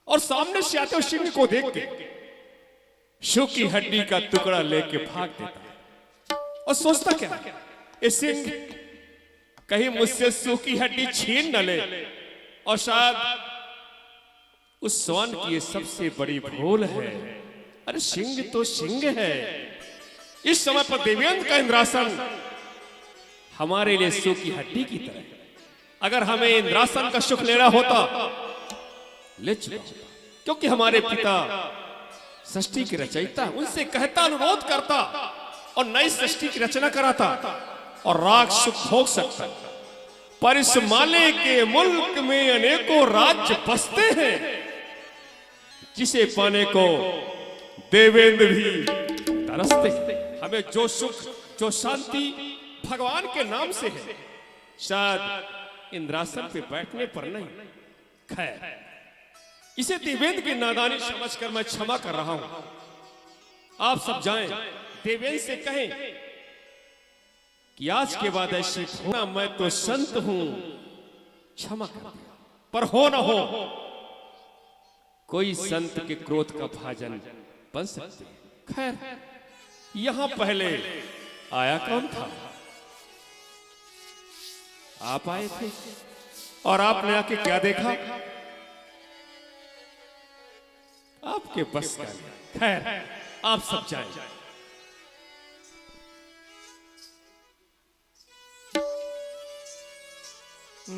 और सामने से आते हुए सिंह को देख के शुक की हड्डी का टुकड़ा लेके भाग देता और सोचता क्या, ये सिंह कहीं मुझसे सूख की हड्डी छीन न ले और शायद उस श्वान की ये सबसे बड़ी भूल है। अरे सिंह तो सिंह है। इस समय पर देवयंत का इंद्रासन हमारे लिए सूख की हड्डी की तरह। अगर हमें इंद्रासन का सुख लेना होता ले चुका, क्योंकि हमारे पिता सृष्टि की रचयिता, उनसे कहता, अनुरोध करता और नई सृष्टि की रचना कराता और राग सुख भोग सकता। पर इस माले के मुल्क में अनेकों राज्य बसते हैं, जिसे पाने को देवेंद्र भी तरसते। हमें जो सुख जो शांति भगवान के नाम से है, शायद इंद्रासन पे बैठने पर नहीं। खैर, इसे देवेंद्र की नादानी समझकर मैं क्षमा कर रहा हूं। आप सब जाएं, देवेंद्र से कहें कि आज के बाद ऐसी होना, मैं तो संत हूं, क्षमा कर दिया। पर हो ना हो, कोई संत के क्रोध का भाजन बन सकते। खैर, यहां पहले आया कौन था? आप आए थे और आपने आके क्या देखा? आपके बस का। खैर, आप सब जाएं।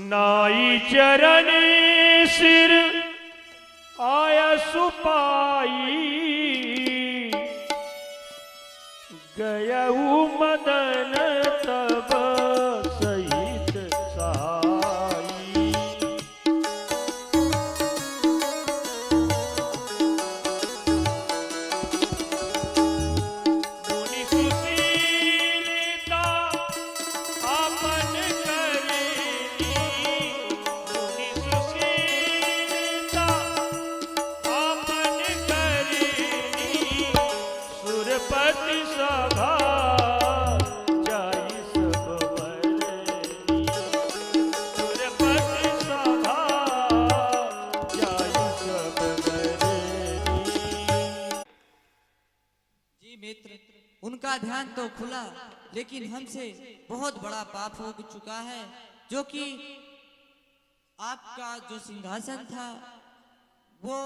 नाई चरण सिर आया सुपाई, गयऊ मदन तब सहित सहाई। मुनि सुशीलता आपन करनी, मुनि सुशीलता आपन करनी, सुरपति सभा जाई सब बरनी, सुरपति सभा जाई सब बरनी। जी मित्र, उनका ध्यान तो खुला, लेकिन हमसे बहुत बड़ा पाप हो चुका है, जो कि आपका जो सिंहासन था वो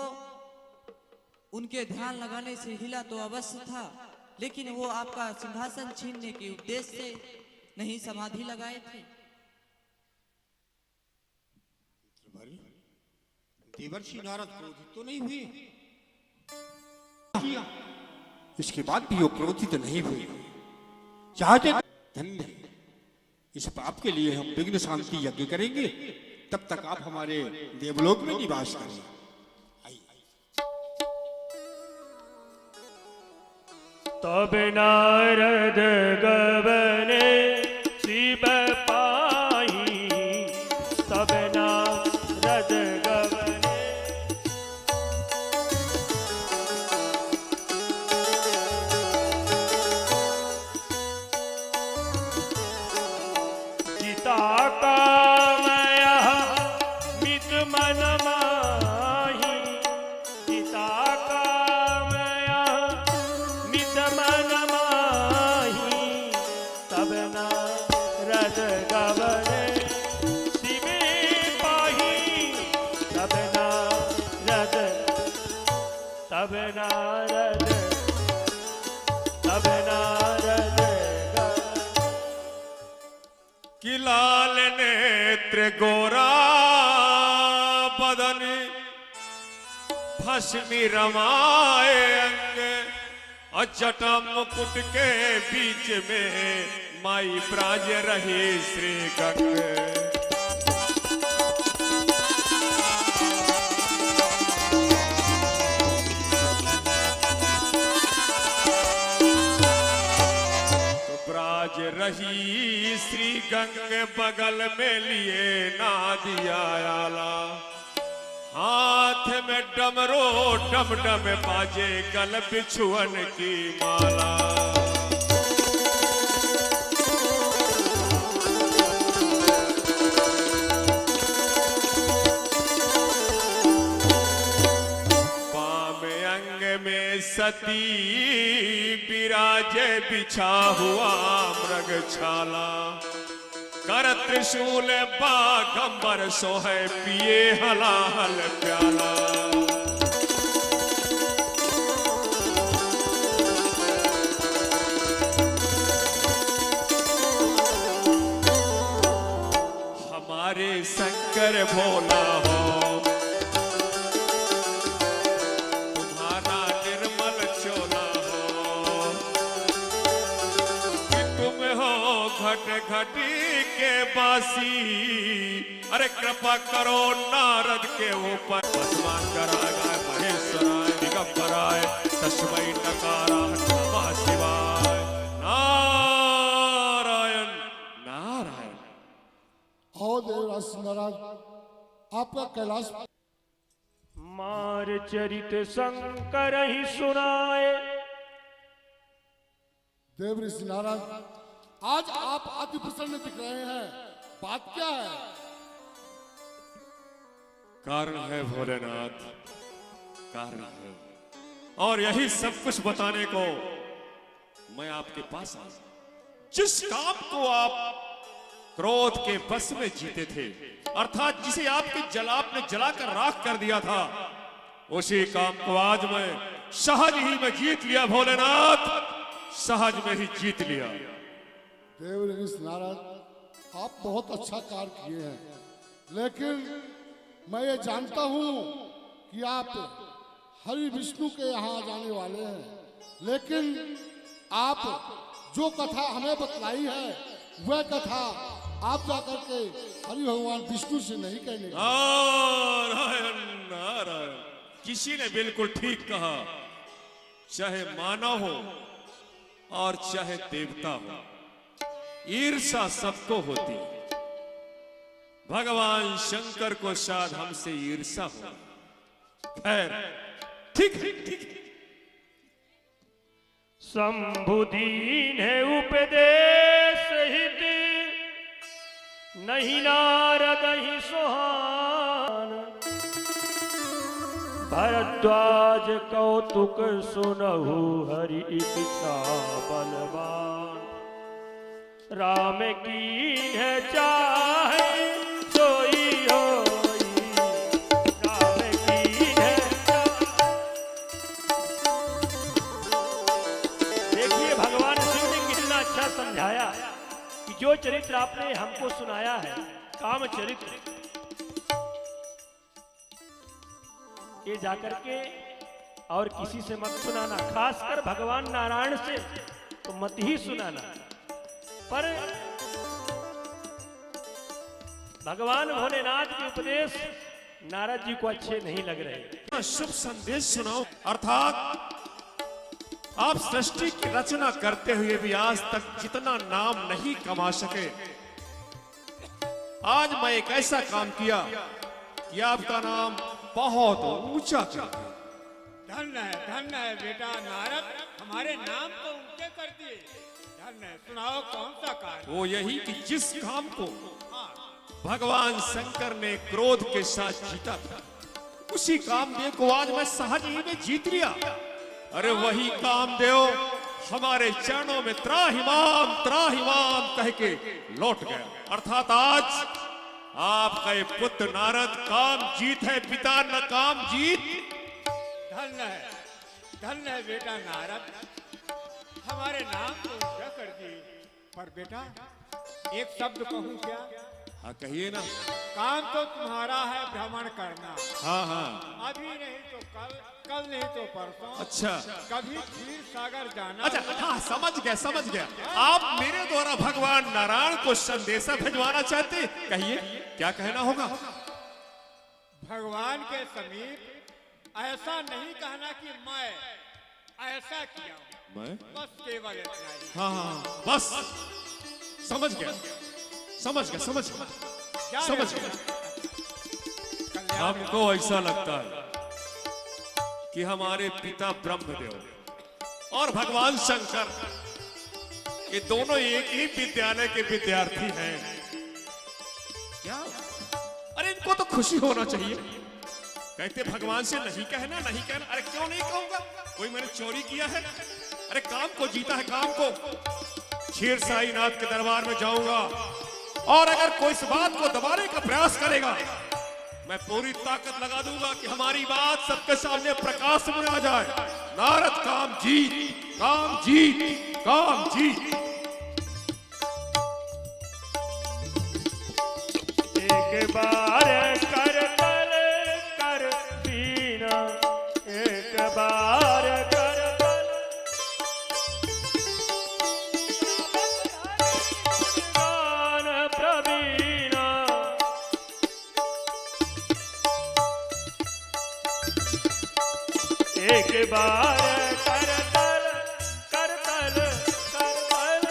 उनके ध्यान लगाने से हिला तो अवश्य था, लेकिन वो आपका सिंहासन छीनने के उद्देश्य से नहीं समाधि लगाए थे। देवर्षि नारद क्रोधित तो नहीं हुए? इसके बाद भी वो क्रोधित नहीं हुए। चाहते धन्य, इस पाप के लिए हम विघ्न शांति यज्ञ करेंगे, तब तक आप हमारे देवलोक में निवास करें। तब नारद गवने शिव पाही, तब नारद गवने सीता का मया मित मन माही, सीता का मया मित मन माही, तब नारद गवने शिव पाही, तब नारद तब नारद तब नारद कि लाल नेत्र गोरा बदन भस्मी रमाए अंग, और जटा मुकुट के बीच में माई ब्राज रही श्री गंग। ब्राज रही श्री गंग, बगल में लिए नादिया आला, हाथ में डमरो डम डम बाजे, गल बिछुअन की माला। सती विराजे बिछा हुआ मृगशाला, कर त्रिशूल बागंबर सोहे पिए हलाहल प्याला। हमारे शंकर भोला हो, तुम्हारा निर्मल चोला हो, कि तुम हो घट घटी के बासी। अरे कृपा करो नारद के ऊपर, भस्मान कराए महेश्वराय दिगंबराय तस्मै नकारा नमः शिवाय। नारायण नारायण। हो देवराज महाराज, आपका कैलाश मार चरित शंकर ही सुनाए। देव ऋषि महाराज, आज आप अति प्रसन्न दिख रहे हैं, बात क्या है? कारण है भोलेनाथ, कारण है, और यही सब कुछ बताने को मैं आपके पास आया। जिस काम को आप क्रोध के बस में जीते थे, अर्थात जिसे आपके आपने जलाकर राख कर दिया था, उसी काम को आज मैं सहज ही में जीत लिया भोलेनाथ, सहज में ही जीत लिया। देव ऋषि महाराज, आप बहुत अच्छा कार्य किए हैं, लेकिन मैं ये जानता हूँ कि आप हरि विष्णु के यहाँ जाने वाले हैं, लेकिन आप जो कथा हमें बतलाई है, वह कथा आप जाकर के हरि भगवान विष्णु से नहीं कहने। नारायण नारायण, किसी ने बिल्कुल ठीक कहा, चाहे मानव हो और चाहे देवता हो, ईर्षा सबको होती। भगवान शंकर को शायद हमसे ईर्षा हो। खैर ठीक है, ठीक है। शंभुदीन है उपदेश हित, नहीं नारद ही सुहान। भरद्वाज कौतुक सुनहु हरि इच्छा बलवान। राम की है चाहे सोई होई, राम की है चाहे। देखिए भगवान शिव ने कितना अच्छा समझाया कि जो चरित्र आपने हमको सुनाया है, काम चरित्र, ये जाकर के और किसी से मत सुनाना, खासकर भगवान नारायण से तो मत ही सुनाना। पर भगवान भोलेनाथ के उपदेश नारद जी को अच्छे नहीं लग रहे। शुभ संदेश सुनाओ, अर्थात आप सृष्टि की रचना करते हुए भी आज तक जितना नाम नहीं कमा सके, आज मैं एक ऐसा काम किया कि आपका नाम बहुत ऊंचा कर दिया। धन्य है बेटा नारद, हमारे नाम को ऊंचे कर दिए। धन्य है, सुनाओ कौन सा कार्य? वो यही कि जिस काम को भगवान शंकर ने क्रोध के साथ जीता था, उसी कामदेव को आज मैं सहज ही में जीत लिया। अरे वही कामदेव हमारे चरणों में त्राहिमाम कह के लौट गया। अर्थात आज आपका ये पुत्र नारद काम जीत है, पिता न काम जीत। धन्य है बेटा नारद, हमारे नाम को ऊंचा कर दिए। पर बेटा एक शब्द कहूं क्या? हाँ कहिए ना। काम तो तुम्हारा है भ्रमण करना। हाँ हाँ। अभी नहीं तो कल, कल नहीं तो परसों। अच्छा। कभी क्षीर सागर जाना। अच्छा हाँ, समझ गया। आप मेरे द्वारा भगवान नारायण को संदेशा भिजवाना चाहते, कहिए क्या कहना होगा? भगवान के समीप ऐसा नहीं कहना कि मैं ऐसा किया, मैं बस केवल इतना ही। हाँ बस समझ गया। हमको ऐसा लगता है कि हमारे पिता ब्रह्मदेव और भगवान शंकर ये दोनों एक ही विद्यालय के विद्यार्थी हैं। क्या? अरे इनको तो खुशी होना चाहिए। कहते भगवान से नहीं कहना। अरे क्यों नहीं कहूंगा? कोई मैंने चोरी किया है? अरे काम को जीता है, काम को। क्षीर साईनाथ के दरबार में जाऊंगा और अगर कोई इस बात को दबाने का प्रयास करेगा, मैं पूरी ताकत लगा दूंगा कि हमारी बात सबके सामने प्रकाश में आ जाए। नारद काम जीत, काम जीत, काम जीत। एक बार कर तल कर बीना, एक बार कर तल गान प्रवीणा। एक बार कर तल कर तल कर तल।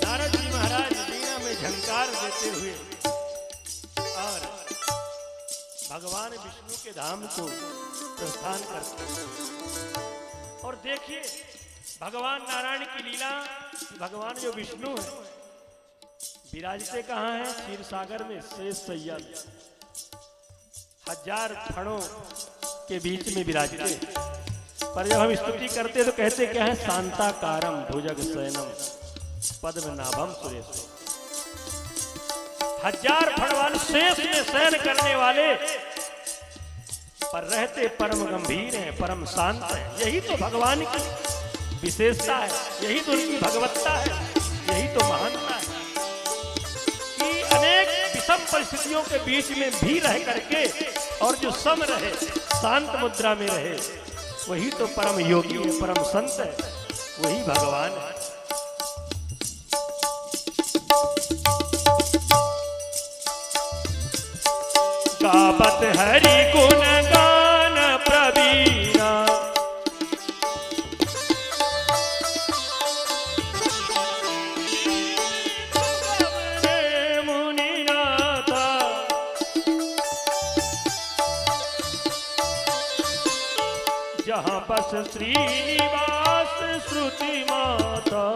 नारद जी महाराज वीणा में झंकार देते हुए और भगवान विष्णु के धाम को प्रस्थान करते हैं। और देखिए भगवान नारायण की लीला, भगवान जो विष्णु है विराजते कहाँ हैं? क्षीर सागर में शेष सैया में, 1000 फणों के बीच में विराजते हैं। पर जब हम स्तुति करते तो कहते क्या है? शांताकारम भुजग शयनम पद्मनाभम सुरेश। 1000 फण वाले शेष में शयन करने वाले, पर रहते परम गंभीर हैं, परम शांत हैं। यही तो भगवान की विशेषता है, यही तो उनकी भगवत्ता है, यही तो महानता है कि अनेक विषम परिस्थितियों के बीच में भी रह करके और जो सम रहे, शांत मुद्रा में रहे, वही तो परम योगी है, परम संत है, वही भगवान है। गावत हरि गुण गान प्रवीणा, मुनिनाथा। जहाँ बस श्रीनिवास श्रुति माता,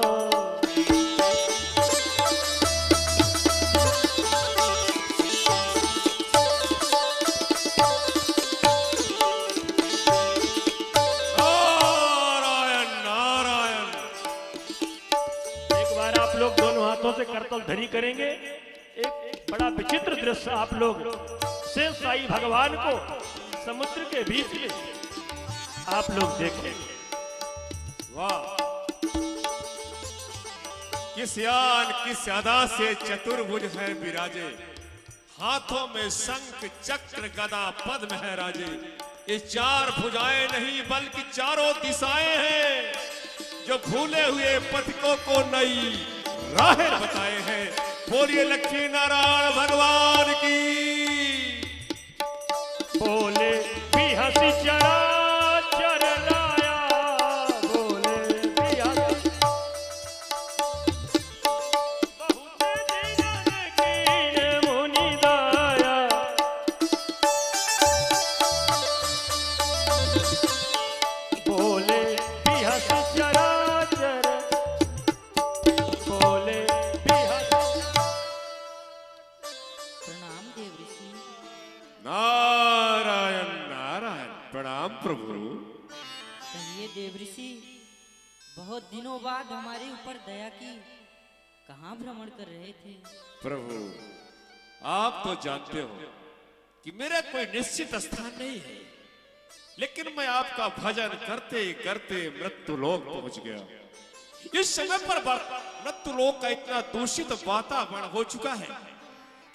से करतल धरी करेंगे। एक बड़ा विचित्र दृश्य आप लोग शेष साई भगवान को समुद्र के बीच में आप लोग देखेंगे। वाह, किस यान किस अदा से चतुर्भुज है विराजे, हाथों में शंख चक्र गदा पद्म है राजे। ये 4 भुजाएं नहीं बल्कि चारों दिशाएं हैं, जो भूले हुए पथिकों को नई राहें बताए हैं। बोलिए लक्ष्मी नारायण भगवान की। बोले भी हंसी चराचर लाया, बोले भी हंसी बहुत दिन कीन मुनि दाया। बोले भी हंसी चराचर, बोले भी हंसी। प्रणाम देव ऋषि। नारायण नारायण, प्रणाम प्रभु। कहिए देव ऋषि, बहुत दिनों बाद हमारे ऊपर दया की, कहाँ भ्रमण कर रहे थे? प्रभु आप तो जानते हो कि मेरा कोई निश्चित स्थान नहीं है, लेकिन मैं आपका भजन करते करते मृत्यु लोक पहुंच गया। इस समय पर मृत्यु लोक का इतना दूषित वातावरण हो चुका है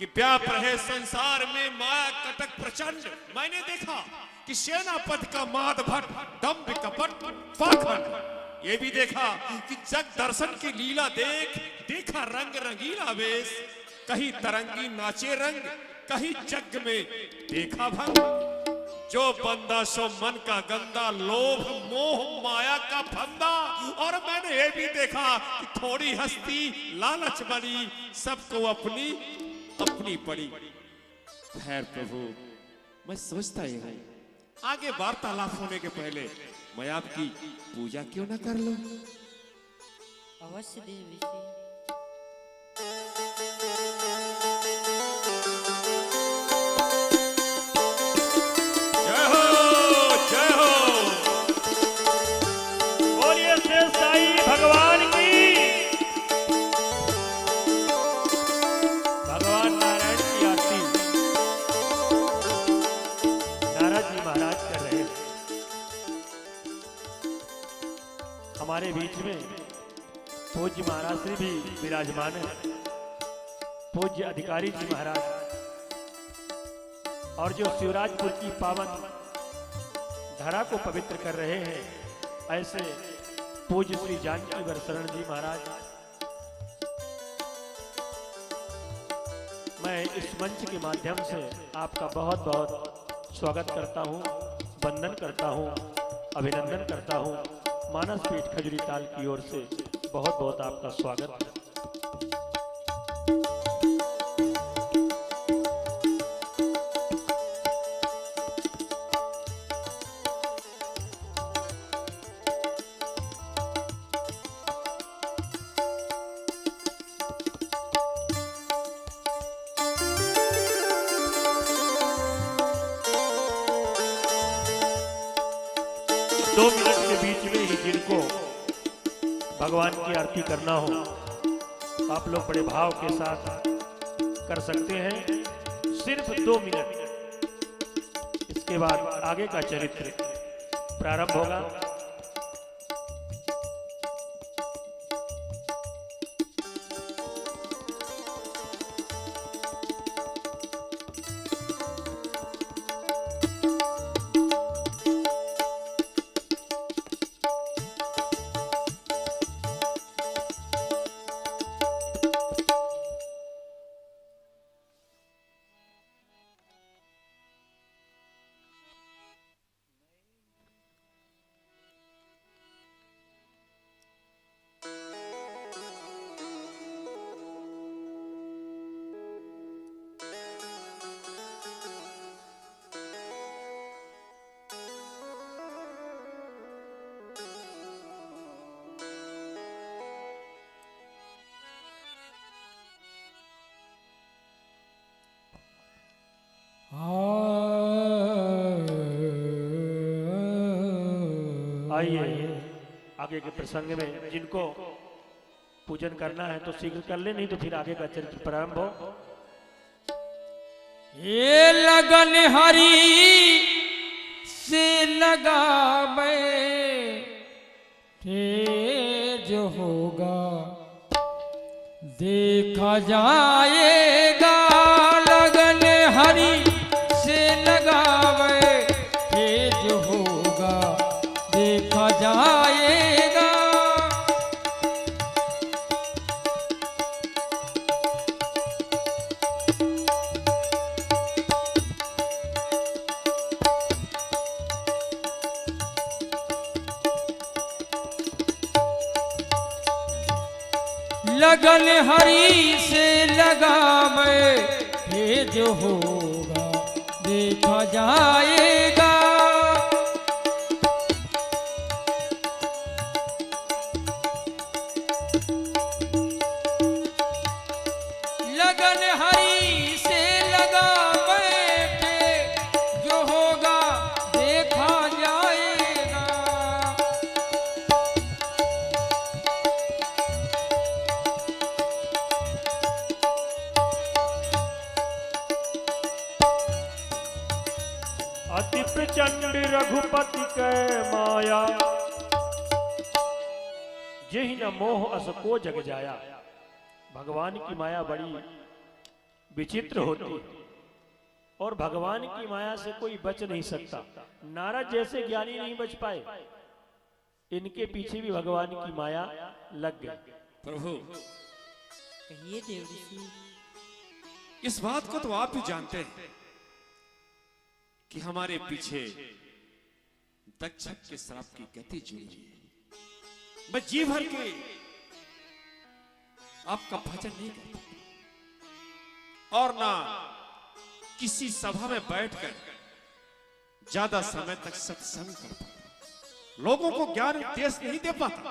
कि व्याप रहे संसार में माया कटक प्रचंड। मैंने देखा कि सेनापति का माद भट्ट, दंभ कपट पाखंड। ये भी देखा कि जग दर्शन की लीला देखा रंग रंगीला वेश। कहीं तरंगी नाचे रंग, कहीं जग में देखा भंग। जो बंदा सो मन का गंदा, लोभ मोह माया का फंदा। और मैंने ये भी देखा कि थोड़ी हस्ती लालच बनी, सबको अपनी अपनी पड़ी। खैर प्रभु, मैं सोचता ही हूँ आगे वार्तालाप होने के पहले मैं आपकी पूजा क्यों ना कर लूं? अवश्य देव ऋषि। में पूज्य महाराज श्री भी विराजमान है, पूज्य अधिकारी जी महाराज, और जो शिवराजपुर की पावन धरा को पवित्र कर रहे हैं ऐसे पूज्य श्री जानकी वर शरण जी महाराज। मैं इस मंच के माध्यम से आपका बहुत बहुत स्वागत करता हूं, वंदन करता हूं, अभिनंदन करता हूं। मानस पीठ खजुरी ताल की ओर से बहुत बहुत आपका स्वागत। 2 मिनट के बीच में ही जिनको भगवान की आरती करना हो आप लोग बड़े भाव के साथ कर सकते हैं, सिर्फ 2 मिनट। इसके बाद आगे का चरित्र प्रारंभ होगा। आइए आगे के प्रसंग में जिनको पूजन करना है तो शीघ्र कर ले, नहीं तो फिर आगे का चरित्र प्रारंभ हो। ये लगन हरी से लगा तेज होगा देखा जाएगा। लगन हरी से लगा तेज होगा देखा जाएगा। लगन हरी से लगाम ये जो होगा देखा जाएगा। लगन हरी से लगाम जो होगा देखा जाएगा। अति प्रचंड रघुपति के माया जेहि न मोह अस को जग जाया। भगवान की माया बड़ी विचित्र होती है और भगवान की माया से कोई बच नहीं सकता। नारद जैसे ज्ञानी नहीं बच पाए, इनके पीछे भी भगवान की माया लग गई। प्रभु कहिए देव ऋषि। इस बात को तो आप भी जानते हैं कि हमारे पीछे दक्षक के श्राप की गति जुड़ी है। मैं जी भर के आपका भजन नहीं करता और ना किसी सभा में बैठकर ज्यादा समय तक सत्संग कर पाता, लोगों को ज्ञान उपदेश नहीं दे पाता।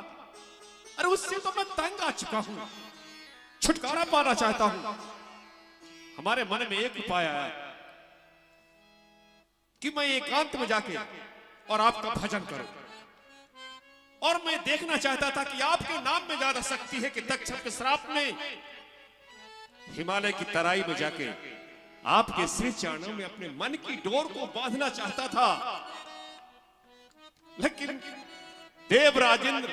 अरे उससे तो मैं तंग आ चुका हूं, छुटकारा पाना चाहता हूं। हमारे मन में एक उपाय आया कि मैं एकांत में जाके और आपका भजन करूं, और मैं देखना चाहता था कि आपके नाम में ज्यादा शक्ति है कि दक्षक के श्राप में हिमालय की तराई में जाके आपके श्री चरणों में अपने मन की डोर को बांधना चाहता था। लेकिन देव राजेंद्र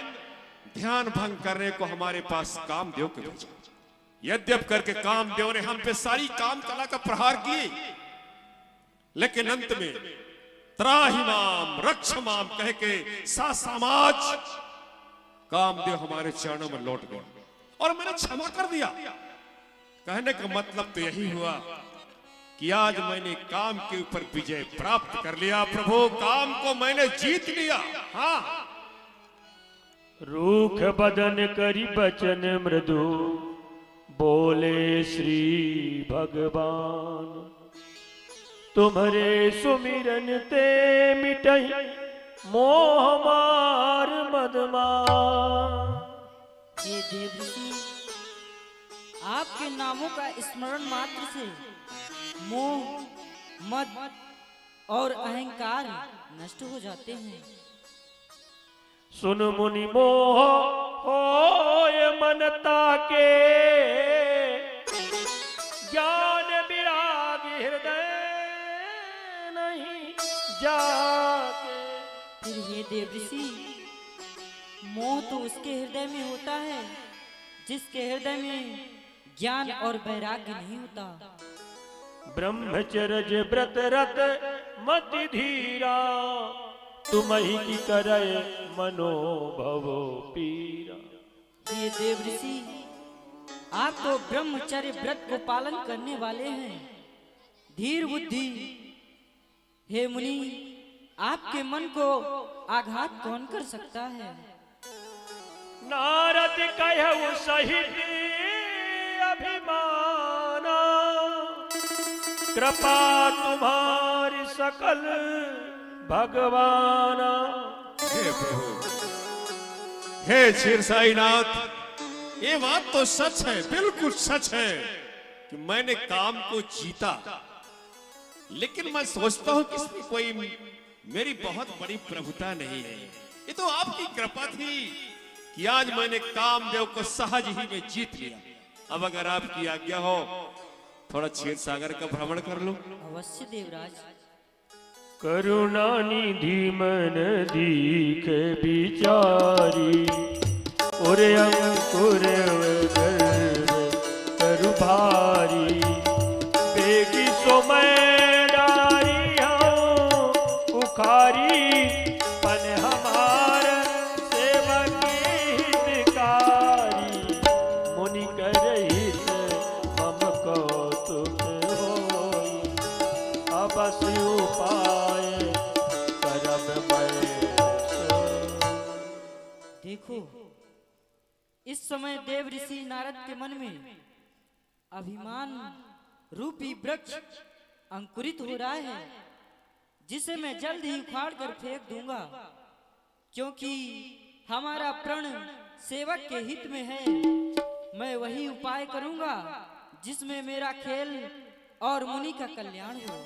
ध्यान भंग करने को हमारे पास कामदेव के भेजा। यद्यप करके कामदेव ने हम पे सारी काम कला का प्रहार किए, लेकिन अंत में त्राहिमाम रक्षमाम कह के समाज कामदेव हमारे चरणों में लौट गया और मैंने क्षमा कर दिया। कहने का मतलब तो यही हुआ कि आज मैंने काम के ऊपर विजय प्राप्त कर लिया। प्रभु, काम को मैंने जीत लिया। हाँ, रूख बदन करी बचन मृदु, बोले श्री भगवान। तुम्हारे सुमिरन ते मिटई, मोह मार मदमान। ये देवऋषि, आपके नामों का स्मरण मात्र से मोह, मद और अहंकार नष्ट हो जाते हैं। सुन मुनि मोह होय मनता के, ज्ञान विराग हृदय नहीं जाके। फिर ये देवऋषि, मोह तो उसके हृदय में होता है जिसके हृदय में ज्ञान और वैराग्य नहीं होता। ब्रह्मचर्य व्रत रत मति धीरा, तुम्हि की करे मनोभवो पीरा। ये देवऋषि, आप तो ब्रह्मचर्य व्रत को पालन करने वाले हैं, धीर बुद्धि। हे मुनि, आपके मन को आघात कौन कर सकता है? नारद कहु सहित अभिमाना, कृपा तुम्हारी सकल भगवाना। हे प्रभु, हे क्षीरसाईनाथ, ये बात तो सच है, बिल्कुल सच है कि मैंने काम को जीता, लेकिन मैं सोचता हूं कि इसमें कोई मेरी बहुत बड़ी प्रभुता नहीं है। ये तो आपकी कृपा थी कि आज मैंने कामदेव को सहज ही में जीत लिया। अब अगर आपकी आज्ञा हो, थोड़ा क्षीर सागर का भ्रमण कर लूं। अवश्य देवराज। करुणा निधि मन दीख बिचारी, और अंकुर करु भारी। बेगी सो मैं डारी हूँ उखारी, पन हमार सेवक हितकारी। मुनि करहित मम कौतुक होई, अबस उपाय करब मैं। देखो, इस समय देव ऋषि नारद के मन में अभिमान रूपी वृक्ष अंकुरित हो रहा है, जिसे मैं जल्द ही उखाड़ कर फेंक दूंगा, क्योंकि हमारा प्रण सेवक के हित में है। मैं वही उपाय करूंगा जिसमें मेरा खेल और मुनि का कल्याण हो।